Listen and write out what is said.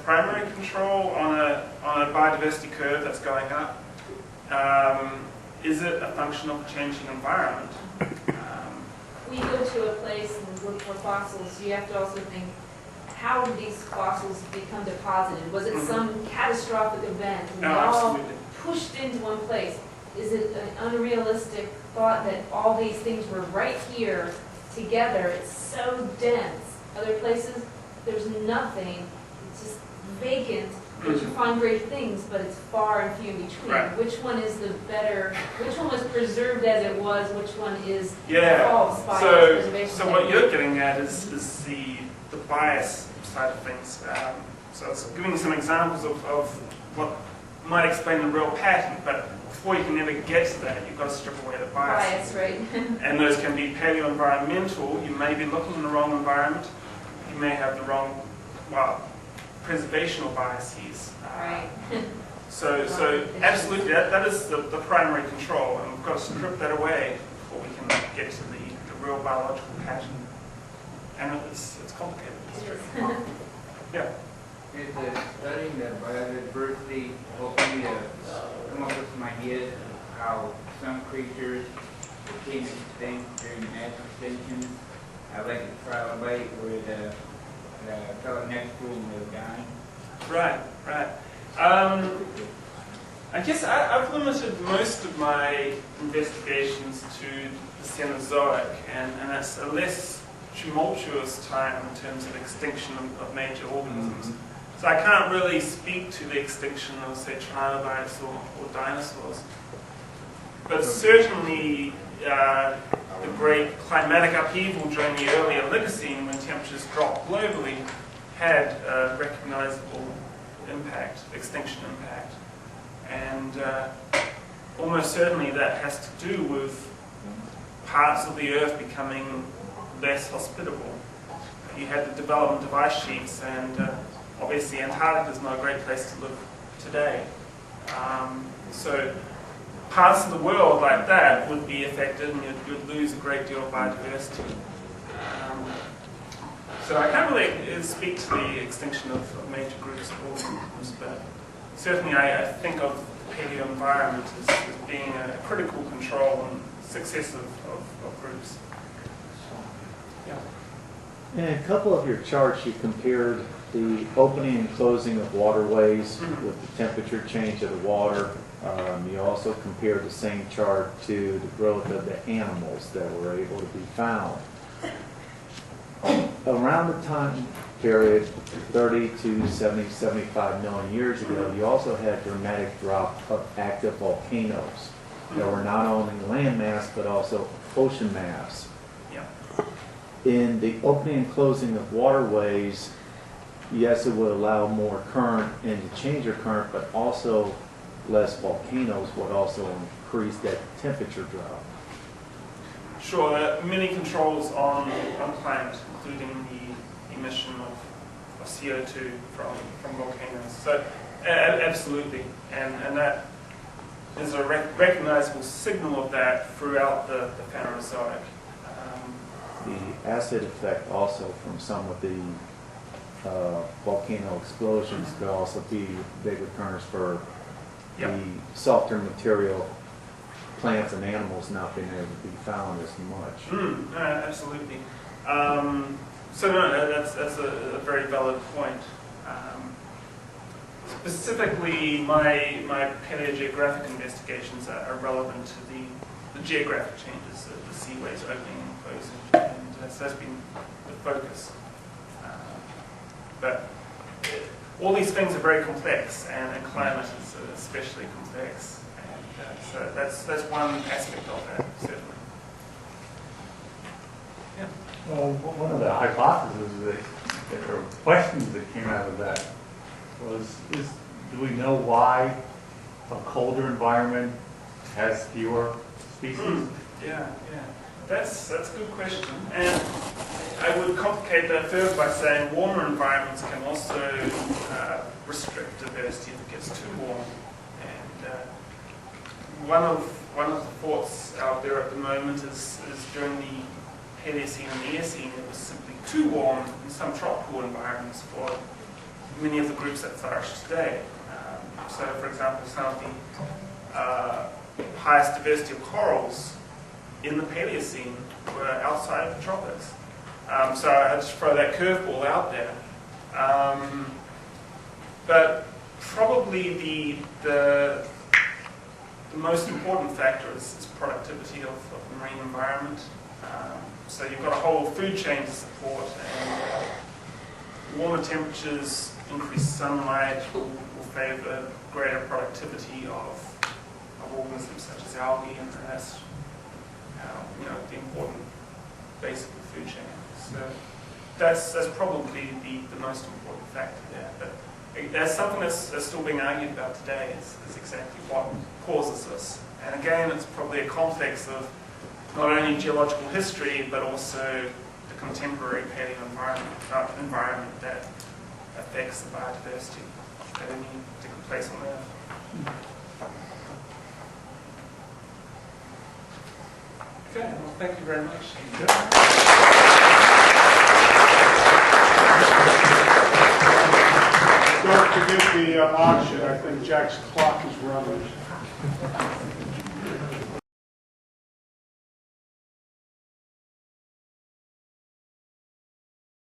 primary control on a biodiversity curve that's going up? Is it a function of a changing environment? When you go to a place and look for fossils, you have to also think, how did these fossils become deposited? Was it some catastrophic event? And they all pushed into one place. Is it an unrealistic thought that all these things were right here together? It's so dense. Other places, there's nothing. It's just vacant. But you find great things, but it's far and few in between. Right. Which one is the better? Which one was preserved as it was? Which one is false by preservation? So what you're getting at is the bias side of things. So it's giving you some examples of what might explain the real pattern, but before you can ever get to that, you've got to strip away the bias. Bias, right? And those can be paleo-environmental. You may be looking in the wrong environment. You may have the wrong, preservational biases. Right. So absolutely, that is the primary control, and we've got to strip that away before we can get to the real biological pattern. And it's complicated. Yeah. Is studying the biodiversity helping you to come up with some ideas of how some creatures became extinct during mass extinctions? I like the trilobite where the fellow next to him was dying. Right. I guess I've limited most of my investigations to the Cenozoic, and that's a less tumultuous time in terms of extinction of major organisms. So I can't really speak to the extinction of, say, trilobites or dinosaurs. But certainly the great climatic upheaval during the early Oligocene, when temperatures dropped globally, had a recognizable impact, extinction impact. And almost certainly that has to do with parts of the Earth becoming less hospitable. You had the development of ice sheets, and obviously Antarctica is not a great place to live today. So parts of the world like that would be affected, and you'd lose a great deal of biodiversity. So I can't really speak to the extinction of major groups of organisms, but certainly I think of the paleo-environment as being a critical control and success of groups. Yeah. In a couple of your charts, you compared the opening and closing of waterways with the temperature change of the water. You also compared the same chart to the growth of the animals that were able to be found. Around the time period, 30 to 70, 75 million years ago, you also had a dramatic drop of active volcanoes that were not only land mass but also ocean mass. Yeah. In the opening and closing of waterways, yes, it would allow more current and to change your current, but also less volcanoes would also increase that temperature drop. Sure, there are many controls on climate, including the emission of CO2 from volcanoes. So absolutely, and that is a recognizable signal of that throughout the Phanerozoic. The acid effect also from some of the volcano explosions could also be big recurrence for the softer material, plants and animals not being able to be found as much. Absolutely. So no, that's a very valid point. Specifically, my paleogeographic investigations are relevant to the geographic changes of the seaways opening and closing, and that's been the focus. But all these things are very complex, and climate is especially complex. So that's one aspect of that, certainly. Yeah. Well, one of the hypotheses or questions that came out of that was, do we know why a colder environment has fewer species? Yeah. That's a good question. And I would complicate that further by saying warmer environments can also restrict diversity if it gets too warm. And one of the thoughts out there at the moment is during the Paleocene and the Eocene, it was simply too warm in some tropical environments for many of the groups that flourish today. So, for example, some of the highest diversity of corals in the Paleocene were outside of the tropics. So I just throw that curveball out there. But probably the most important factor is productivity of the marine environment. So you've got a whole food chain to support, and warmer temperatures, increased sunlight will favour greater productivity of organisms such as algae, and that's the important basic food chain. So that's probably the most important factor there. But that's something that's still being argued about today, is exactly what causes this. And again, it's probably a complex of not only geological history, but also the contemporary paleo environment that affects the biodiversity at any particular place on Earth. Okay, well, thank you very much. Don't forget the auction. I think Jack's clock is running.